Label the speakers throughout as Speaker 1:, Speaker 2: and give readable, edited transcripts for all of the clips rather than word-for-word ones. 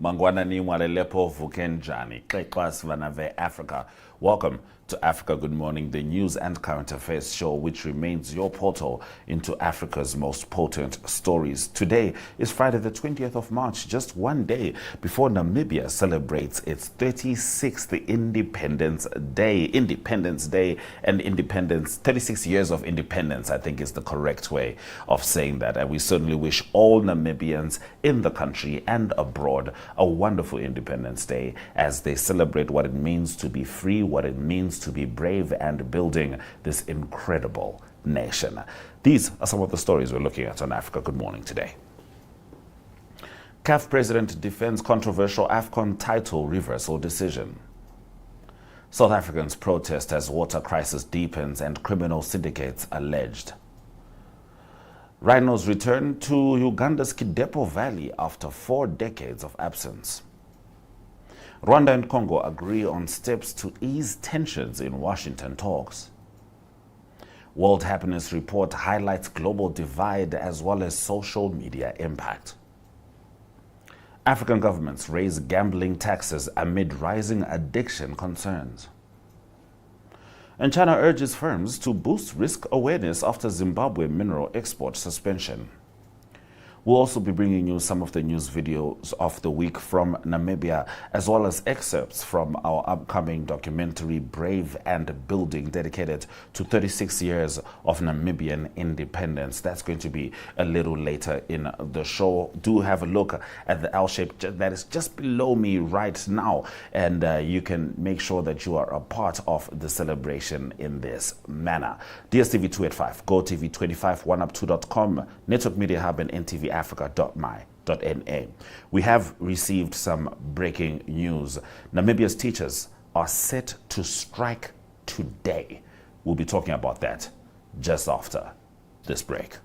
Speaker 1: Mangwana ni mwalelepo vukenjani. Kekwas vanave Africa. Welcome to Africa Good Morning, the news and current affairs show which remains your portal into Africa's most potent stories. Today is Friday the 20th of March, just one day before Namibia celebrates its 36th Independence Day. 36 years of independence, I think is the correct way of saying that. And we certainly wish all Namibians in the country and abroad a wonderful Independence Day as they celebrate what it means to be free, what it means to be brave and building this incredible nation. These are some of the stories we're looking at on Africa Good Morning today. CAF President defends controversial AFCON title reversal decision. South Africans protest as water crisis deepens and criminal syndicates alleged. Rhinos return to Uganda's Kidepo Valley after 4 decades of absence. Rwanda and Congo agree on steps to ease tensions in Washington talks. World Happiness Report highlights global divide as well as social media impact. African governments raise gambling taxes amid rising addiction concerns. And China urges firms to boost risk awareness after Zimbabwe mineral export suspension. We'll also be bringing you some of the news videos of the week from Namibia, as well as excerpts from our upcoming documentary, Brave and Building, dedicated to 36 years of Namibian independence. That's going to be a little later in the show. Do have a look at the L shape that is just below me right now, and you can make sure that you are a part of the celebration in this manner. DSTV 285, GoTV 25, OneUp2.com, Network Media Hub, and NTV Afrika.my.na. We have received some breaking news. Namibia's teachers are set to strike today. We'll be talking about that just after this break.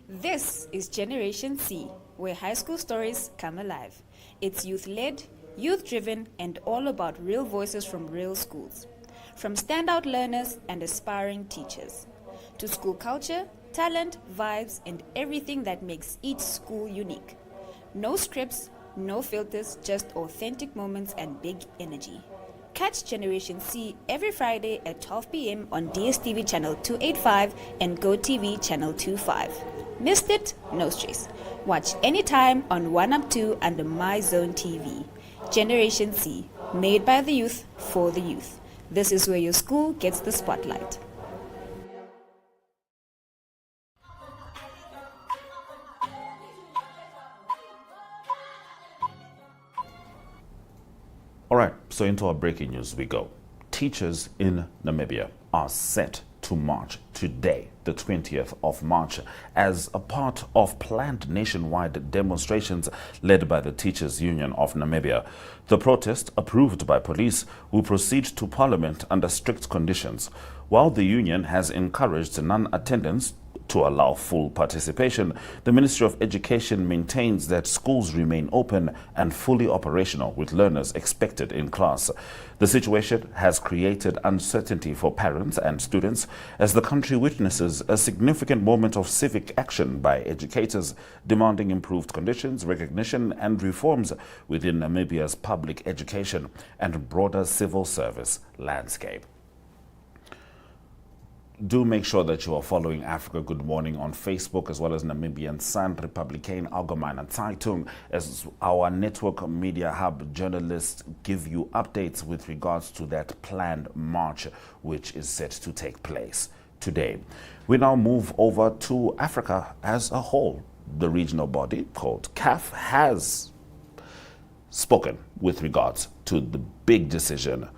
Speaker 2: This is Generation C, where high school stories come alive. It's youth-led, youth-driven, and all about real voices from real schools. From standout learners and aspiring teachers, to school culture, talent, vibes, and everything that makes each school unique. No scripts, no filters, just authentic moments and big energy. Catch Generation C every Friday at 12 p.m. on DSTV channel 285 and GoTV channel 25. Missed it? No stress. Watch anytime on OneUp2 under My Zone TV. Generation C, made by the youth for the youth. This is where your school gets the spotlight.
Speaker 1: All right, so into our breaking news we go. Teachers in Namibia are set to march today, the 20th of March, as a part of planned nationwide demonstrations led by the Teachers Union of Namibia. The protest, approved by police, will proceed to Parliament under strict conditions. While the union has encouraged non-attendance to allow full participation, the Ministry of Education maintains that schools remain open and fully operational, with learners expected in class. The situation has created uncertainty for parents and students as the country witnesses a significant moment of civic action by educators demanding improved conditions, recognition, and reforms within Namibia's public education and broader civil service landscape. Do make sure that you are following Africa Good Morning on Facebook, as well as Namibian Sun, Republican, Allgemeine Zeitung, as our network media hub journalists give you updates with regards to that planned march, which is set to take place today. We now move over to Africa as a whole. The regional body called CAF has spoken with regards to the big decision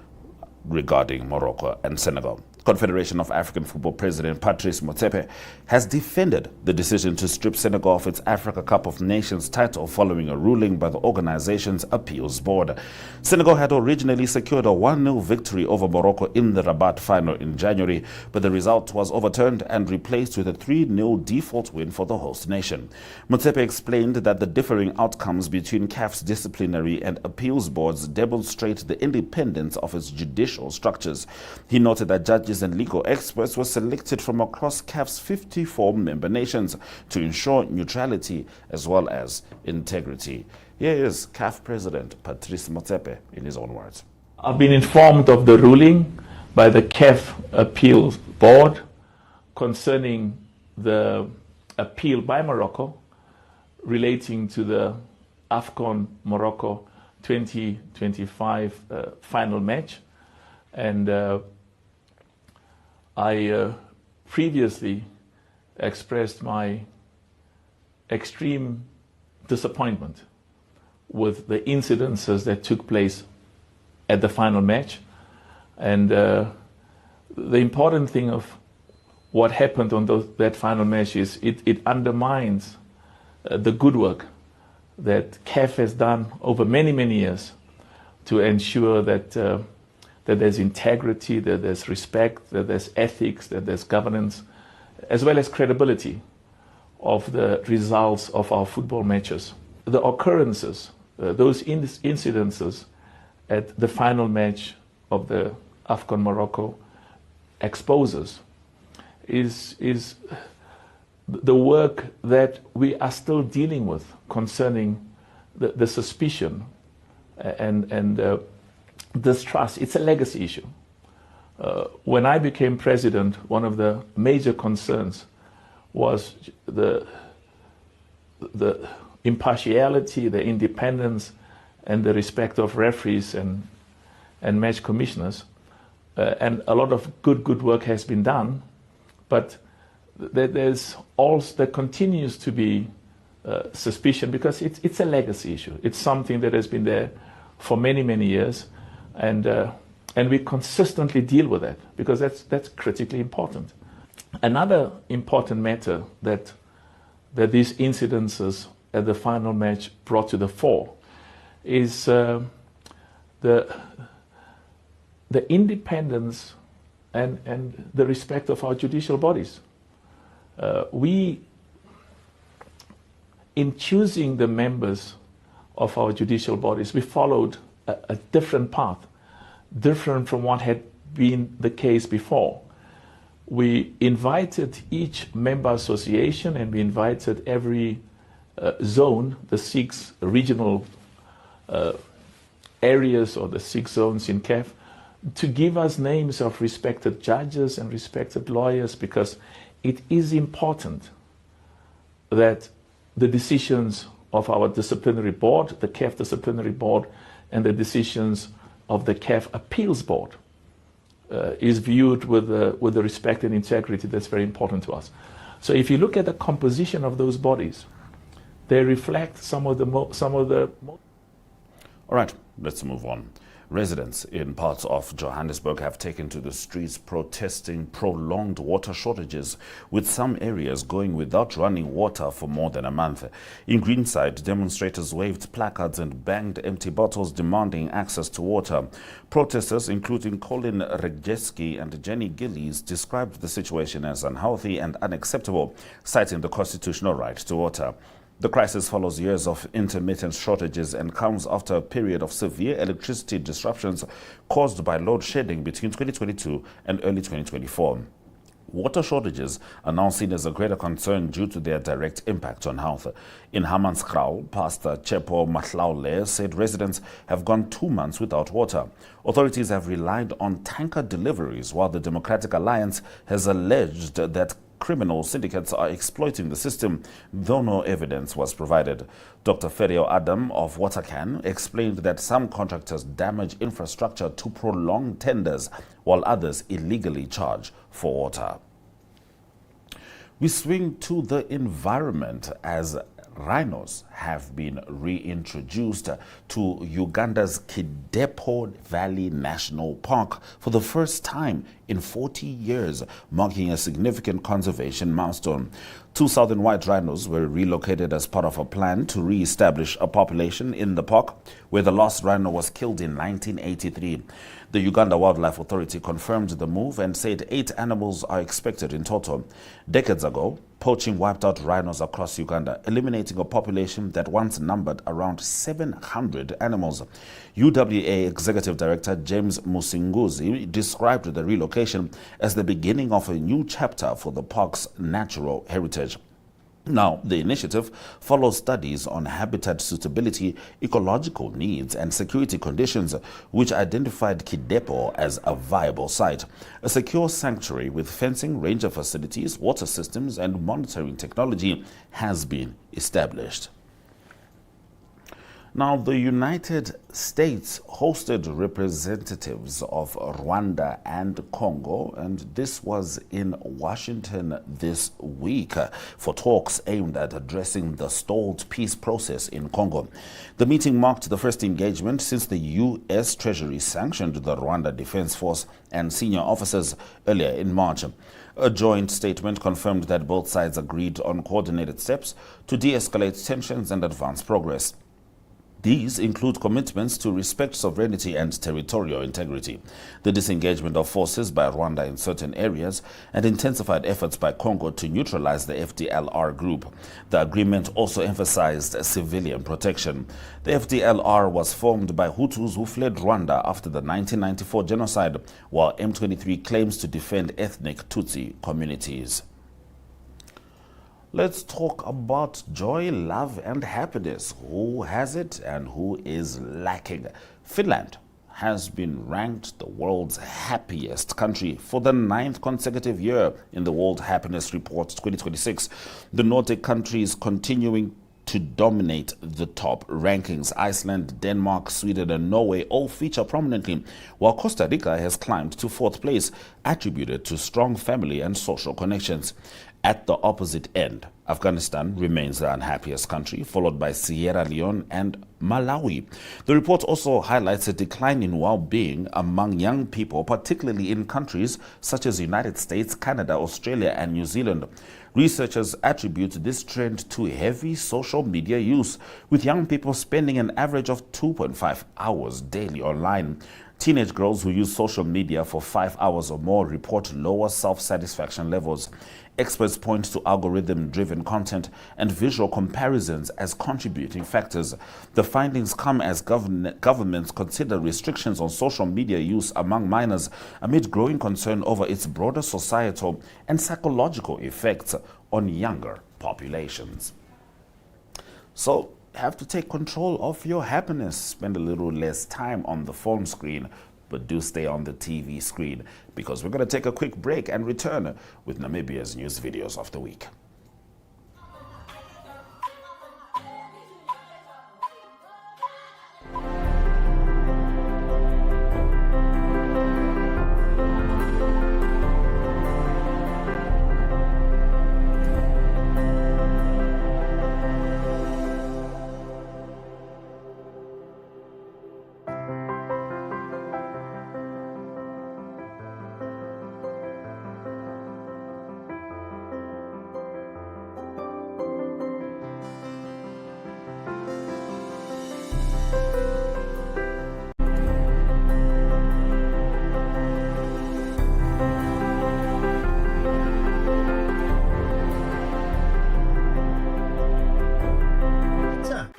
Speaker 1: regarding Morocco and Senegal. Confederation of African Football President Patrice Motsepe has defended the decision to strip Senegal of its Africa Cup of Nations title following a ruling by the organization's appeals board. Senegal had originally secured a 1-0 victory over Morocco in the Rabat final in January, but the result was overturned and replaced with a 3-0 default win for the host nation. Motsepe explained that the differing outcomes between CAF's disciplinary and appeals boards demonstrate the independence of its judicial structures. He noted that judges judges and legal experts were selected from across CAF's 54 member nations to ensure neutrality as well as integrity. Here is CAF President Patrice Motsepe in his own words.
Speaker 3: I've been informed of the ruling by the CAF Appeals Board concerning the appeal by Morocco relating to the AFCON Morocco 2025 final match. And I previously expressed my extreme disappointment with the incidences that took place at the final match. And the important thing of what happened on that final match is it undermines the good work that CAF has done over many, many years to ensure that that there's integrity, that there's respect, that there's ethics, that there's governance, as well as credibility of the results of our football matches. The occurrences, those incidences at the final match of the AFCON Morocco exposes is the work that we are still dealing with concerning the suspicion and distrust. It's a legacy issue. When I became president, one of the major concerns was the impartiality, the independence, and the respect of referees and match commissioners. And a lot of good work has been done, but there continues to be suspicion because it's a legacy issue. It's something that has been there for many, many years, and we consistently deal with that because that's critically important. Another important matter that these incidences at the final match brought to the fore is the independence and the respect of our judicial bodies. In choosing the members of our judicial bodies, we followed a different path, different from what had been the case before. We invited each member association and we invited every zone, the 6 regional areas or the 6 zones in CAF, to give us names of respected judges and respected lawyers, because it is important that the decisions of our disciplinary board, the CAF disciplinary board, and the decisions of the CAF appeals board is viewed with the respect and integrity that's very important to us. So if you look at the composition of those bodies, they reflect some of the
Speaker 1: All right, let's move on. Residents in parts of Johannesburg have taken to the streets protesting prolonged water shortages, with some areas going without running water for more than a month. In Greenside, demonstrators waved placards and banged empty bottles demanding access to water. Protesters, including Colin Regjeski and Jenny Gillies, described the situation as unhealthy and unacceptable, citing the constitutional right to water. The crisis follows years of intermittent shortages and comes after a period of severe electricity disruptions caused by load shedding between 2022 and early 2024. Water shortages are now seen as a greater concern due to their direct impact on health. In Hammanskraal, Pastor Chepo Mahlaule said residents have gone 2 months without water. Authorities have relied on tanker deliveries, while the Democratic Alliance has alleged that criminal syndicates are exploiting the system, though no evidence was provided. Dr. Ferio Adam of Watercan explained that some contractors damage infrastructure to prolong tenders, while others illegally charge for water. We swing to the environment as rhinos have been reintroduced to Uganda's Kidepo Valley National Park for the first time in 40 years, marking a significant conservation milestone. 2 southern white rhinos were relocated as part of a plan to re-establish a population in the park, where the last rhino was killed in 1983. The Uganda Wildlife Authority confirmed the move and said 8 animals are expected in total. Decades ago, poaching wiped out rhinos across Uganda, eliminating a population that once numbered around 700 animals. UWA Executive Director James Musinguzi described the relocation location as the beginning of a new chapter for the park's natural heritage. Now, the initiative follows studies on habitat suitability, ecological needs, and security conditions, which identified Kidepo as a viable site. A secure sanctuary with fencing, ranger facilities, water systems, and monitoring technology has been established. Now, the United States hosted representatives of Rwanda and Congo, and this was in Washington this week for talks aimed at addressing the stalled peace process in Congo. The meeting marked the first engagement since the U.S. Treasury sanctioned the Rwanda Defense Force and senior officers earlier in March. A joint statement confirmed that both sides agreed on coordinated steps to de-escalate tensions and advance progress. These include commitments to respect sovereignty and territorial integrity, the disengagement of forces by Rwanda in certain areas, and intensified efforts by Congo to neutralize the FDLR group. The agreement also emphasized civilian protection. The FDLR was formed by Hutus who fled Rwanda after the 1994 genocide, while M23 claims to defend ethnic Tutsi communities. Let's talk about joy, love, and happiness. Who has it and who is lacking? Finland has been ranked the world's happiest country for the 9th consecutive year in the World Happiness Report 2026. The Nordic countries continuing to dominate the top rankings. Iceland, Denmark, Sweden, and Norway all feature prominently, while Costa Rica has climbed to 4th place, attributed to strong family and social connections. At the opposite end, Afghanistan remains the unhappiest country, followed by Sierra Leone and Malawi. The report also highlights a decline in well-being among young people, particularly in countries such as the United States, Canada, Australia, and New Zealand. Researchers attribute this trend to heavy social media use, with young people spending an average of 2.5 hours daily online. Teenage girls who use social media for 5 hours or more report lower self-satisfaction levels. Experts point to algorithm-driven content and visual comparisons as contributing factors. The findings come as governments consider restrictions on social media use among minors amid growing concern over its broader societal and psychological effects on younger populations. So, have to take control of your happiness. Spend a little less time on the phone screen, but do stay on the TV screen, because we're going to take a quick break and return with Namibia's news videos of the week.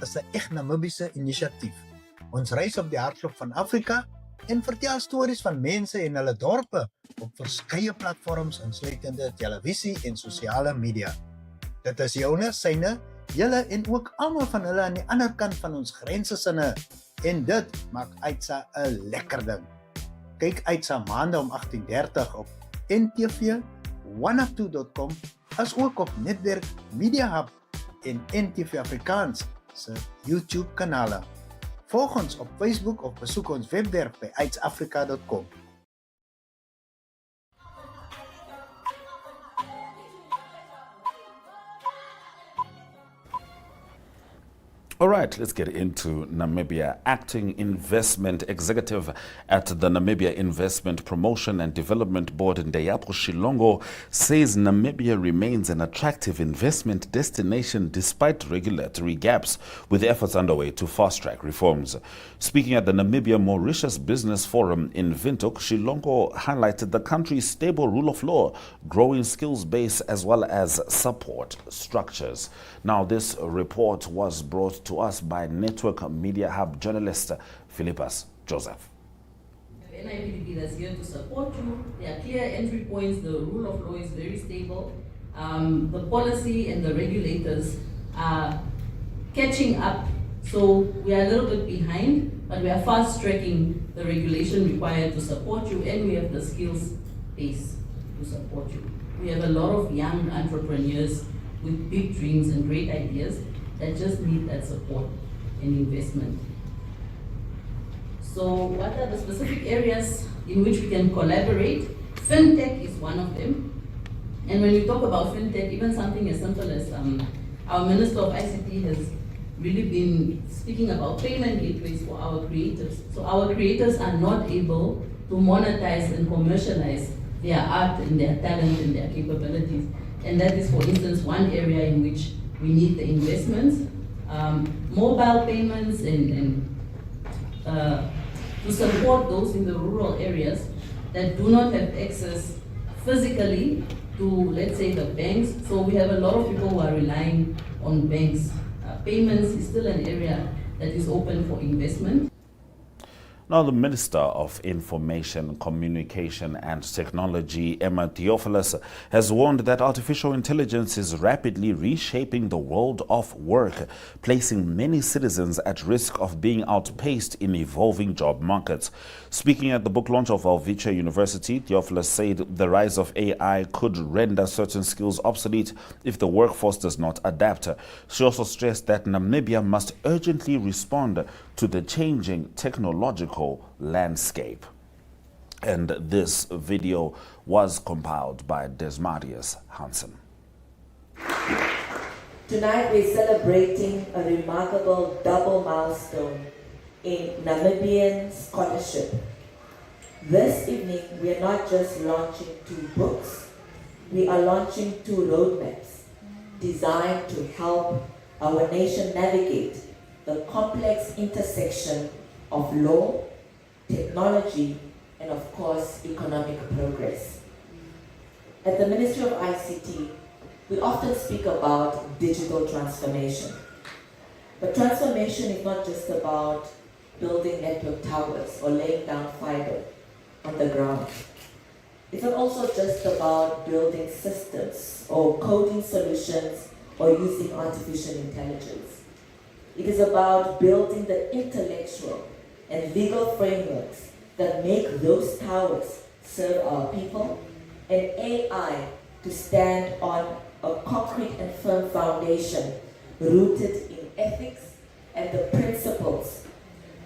Speaker 4: Is 'n echt Namibiese inisiatief. Ons reis op die hartklop van Afrika en vertel stories van mense en hulle dorpe op verskeie platforms insluitende televisie en sosiale media. Dit is joune, syne, julle en ook almal van hulle aan die ander kant van ons grense sinne. En dit maak Uitsa 'n lekker ding. Kyk Uitsa maande om 18:30 op NTV, oneup2.com, as ook op Netwerk Media Hub en NTV Afrikaans se YouTube kanale. Volg ons op Facebook of besoek ons webwerf by uitsafrika.com.
Speaker 1: All right, let's get into Namibia. Acting Investment Executive at the Namibia Investment Promotion and Development Board, Ndeyapo Shilongo, says Namibia remains an attractive investment destination despite regulatory gaps, with efforts underway to fast-track reforms. Speaking at the Namibia-Mauritius Business Forum in Windhoek, Shilongo highlighted the country's stable rule of law, growing skills base, as well as support structures. Now, this report was brought to us by Network Media Hub journalist Phillipus. Josef.
Speaker 5: NIPDB that's here to support you. There are clear entry points. The rule of law is very stable. The policy and the regulators are catching up. So we are a little bit behind, but we are fast tracking the regulation required to support you, and we have the skills base to support you. We have a lot of young entrepreneurs with big dreams and great ideas that just need that support and investment. So what are the specific areas in which we can collaborate? FinTech is one of them. And when we talk about FinTech, even something as simple as our Minister of ICT has really been speaking about payment gateways for our creators. So our creators are not able to monetize and commercialize their art and their talent and their capabilities. And that is, for instance, one area in which we need the investments. Mobile payments and to support those in the rural areas that do not have access physically to, let's say, the banks. So we have a lot of people who are relying on banks. Payments is still an area that is open for investment.
Speaker 1: Now, the Minister of Information, Communication and Technology, Theofelus, has warned that artificial intelligence is rapidly reshaping the world of work, placing many citizens at risk of being outpaced in evolving job markets. Speaking at the book launch of Alvicha University, Theofelus said the rise of AI could render certain skills obsolete if the workforce does not adapt. She also stressed that Namibia must urgently respond to the changing technological landscape. And this video was compiled by Desmarius Hansen.
Speaker 6: Tonight we're celebrating a remarkable double milestone in Namibian scholarship. This evening we are not just launching 2 books, we are launching 2 roadmaps designed to help our nation navigate the complex intersection of law, technology, and of course, economic progress. At the Ministry of ICT, we often speak about digital transformation. But transformation is not just about building network towers or laying down fiber on the ground. It's not also just about building systems or coding solutions or using artificial intelligence. It is about building the intellectual and legal frameworks that make those towers serve our people, and AI to stand on a concrete and firm foundation rooted in ethics and the principles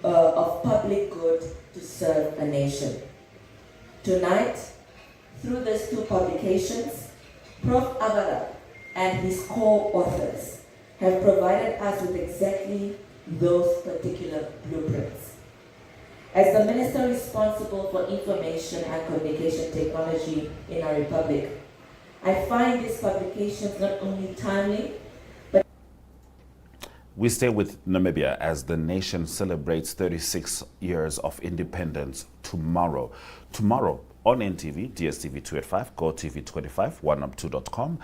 Speaker 6: of public good to serve a nation. Tonight, through these 2 publications, Prof. Avara and his co-authors have provided us with exactly those particular blueprints. As the Minister responsible for information and communication technology in our Republic, I find these publications not only timely, but...
Speaker 1: We stay with Namibia as the nation celebrates 36 years of independence tomorrow. Tomorrow on NTV, DSTV 285, GoTV25, oneup2.com,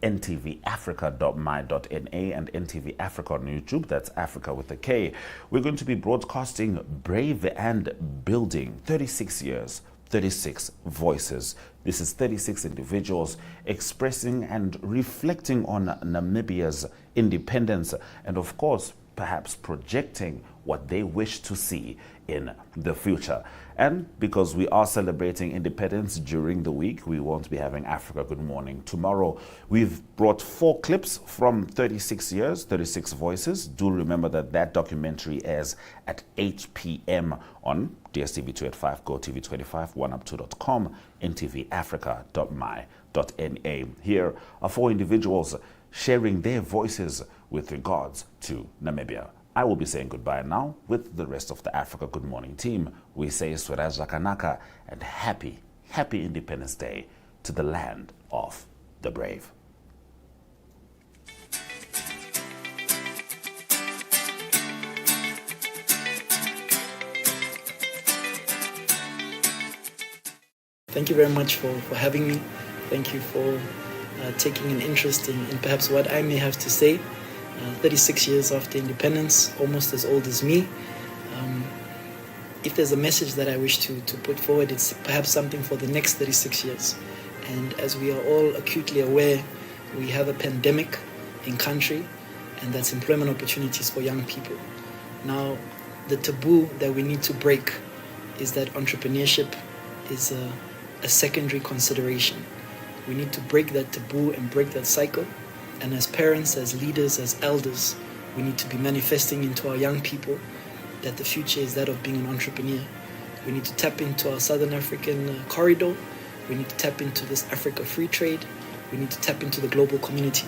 Speaker 1: ntvafrica.my.na and NTV Africa on YouTube. That's Africa with a K. We're going to be broadcasting Brave and Building. 36 years, 36 voices. This is 36 individuals expressing and reflecting on Namibia's independence and, of course, perhaps projecting what they wish to see in the future. And because we are celebrating independence during the week, we won't be having Africa Good Morning tomorrow. We've brought 4 clips from 36 years, 36 voices. Do remember that that documentary airs at 8 p.m. on DSTV 285, GoTV25, oneup2.com, ntvafrica.my.na. Here are 4 individuals sharing their voices with regards to Namibia. I will be saying goodbye now with the rest of the Africa Good Morning team. We say Sweraja Kanaka and happy Independence Day to the land of the brave.
Speaker 7: Thank you very much for having me. Thank you for taking an interest in perhaps what I may have to say. 36 years after independence, almost as old as me. if there's a message that I wish to put forward, it's perhaps something for the next 36 years. And as we are all acutely aware, we have a pandemic in country, and that's employment opportunities for young people. Now, the taboo that we need to break is that entrepreneurship is a secondary consideration. We need to break that taboo and break that cycle. And as parents, as leaders, as elders, we need to be manifesting into our young people that the future is that of being an entrepreneur. We need to tap into our Southern African corridor. We need to tap into this Africa free trade. We need to tap into the global community.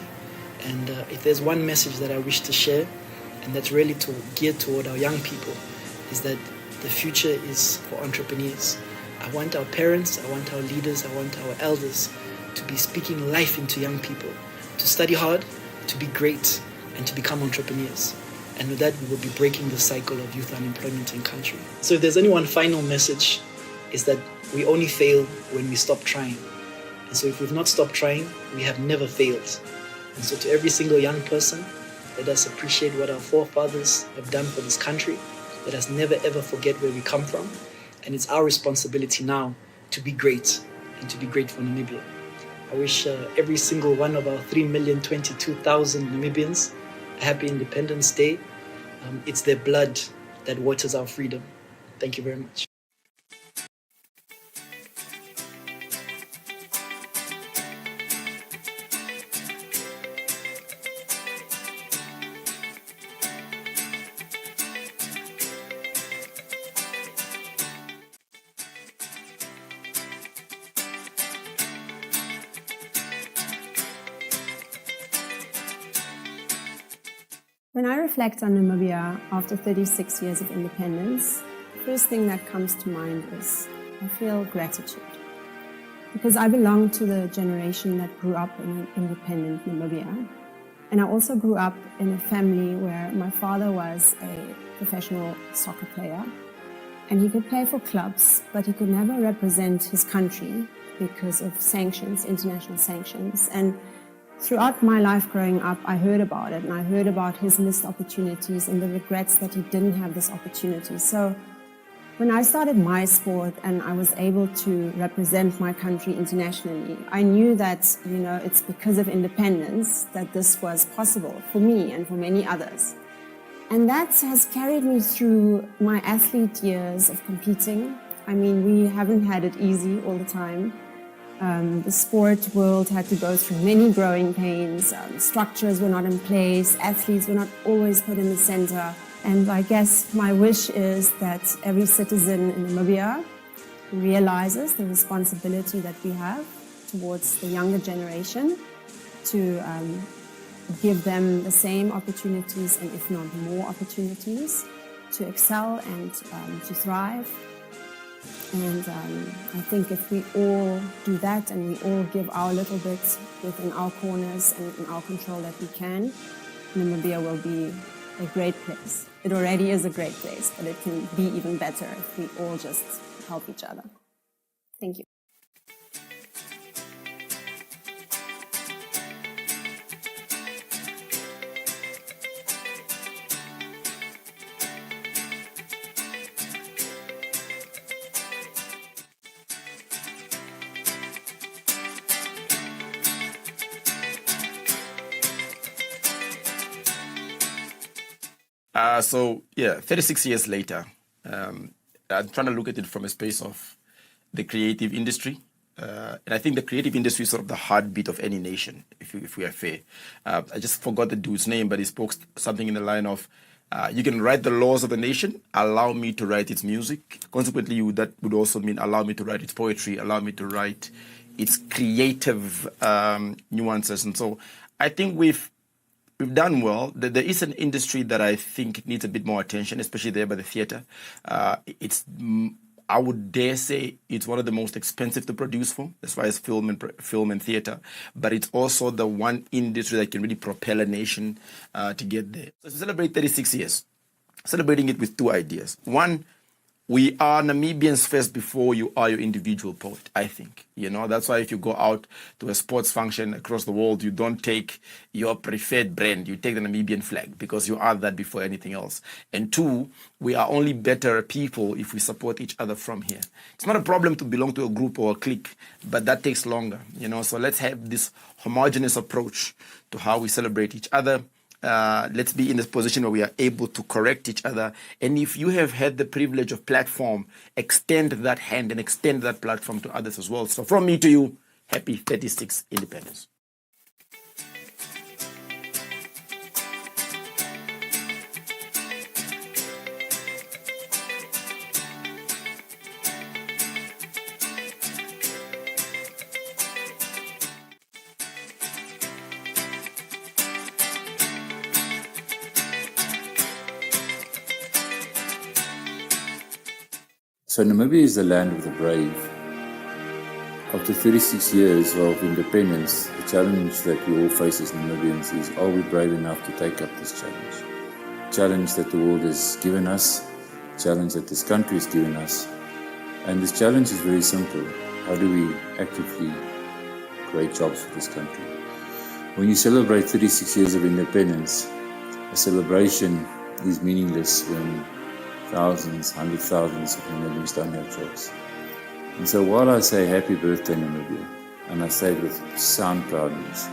Speaker 7: And if there's one message that I wish to share, and that's really geared toward our young people, is that the future is for entrepreneurs. I want our parents, I want our leaders, I want our elders to be speaking life into young people, to study hard, to be great, and to become entrepreneurs. And with that, we will be breaking the cycle of youth unemployment in country. So if there's any one final message, is that we only fail when we stop trying. And so if we've not stopped trying, we have never failed. And so to every single young person, let us appreciate what our forefathers have done for this country. Let us never ever forget where we come from. And it's our responsibility now to be great, and to be great for Namibia. I wish every single one of our 3,022,000 Namibians a happy Independence Day. It's their blood that waters our freedom. Thank you very much.
Speaker 8: When I reflect on Namibia after 36 years of independence, the first thing that comes to mind is I feel gratitude. Because I belong to the generation that grew up in an independent Namibia. And I also grew up in a family where my father was a professional soccer player. And he could play for clubs, but he could never represent his country because of sanctions, international sanctions. And throughout my life growing up, I heard about it, and I heard about his missed opportunities and the regrets that he didn't have this opportunity. So when I started my sport and I was able to represent my country internationally, I knew that, it's because of independence that this was possible for me and for many others. And that has carried me through my athlete years of competing. I mean, we haven't had it easy all the time. The sport world had to go through many growing pains. Structures were not in place. Athletes were not always put in the center. And I guess my wish is that every citizen in Namibia realizes the responsibility that we have towards the younger generation to give them the same opportunities, and if not more opportunities, to excel and to thrive. And I think if we all do that and we all give our little bit within our corners and in our control that we can, Namibia will be a great place. It already is a great place, but it can be even better if we all just help each other. Thank you.
Speaker 9: So 36 years later, I'm trying to look at it from a space of the creative industry. And I think the creative industry is sort of the heartbeat of any nation, if we are fair. I just forgot the dude's name, but he spoke something in the line of, you can write the laws of the nation, allow me to write its music. Consequently, that would also mean allow me to write its poetry, allow me to write its creative nuances. And so I think we've done well. There is an industry that I think needs a bit more attention, especially there by the theatre. I would dare say it's one of the most expensive to produce for, as far as film and theatre. But it's also the one industry that can really propel a nation to get there. So to celebrate 36 years, celebrating it with two ideas. One, we are Namibians first before you are your individual poet, I think. You know, that's why if you go out to a sports function across the world, you don't take your preferred brand, you take the Namibian flag because you are that before anything else. And two, we are only better people if we support each other from here. It's not a problem to belong to a group or a clique, but that takes longer, you know, so let's have this homogeneous approach to how we celebrate each other. Let's be in a position where we are able to correct each other. And if you have had the privilege of platform, extend that hand and extend that platform to others as well. So from me to you, happy 36th independence.
Speaker 10: So Namibia is the land of the brave. After 36 years of independence, the challenge that we all face as Namibians is, are we brave enough to take up this challenge? Challenge that the world has given us, challenge that this country has given us. And this challenge is very simple. How do we actively create jobs for this country? When you celebrate 36 years of independence, a celebration is meaningless when thousands, hundreds of thousands of Namibians don't have jobs. And so while I say happy birthday Namibia, and I say it with sound proudness,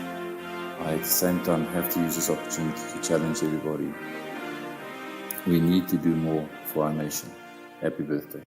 Speaker 10: I at the same time have to use this opportunity to challenge everybody. We need to do more for our nation. Happy birthday.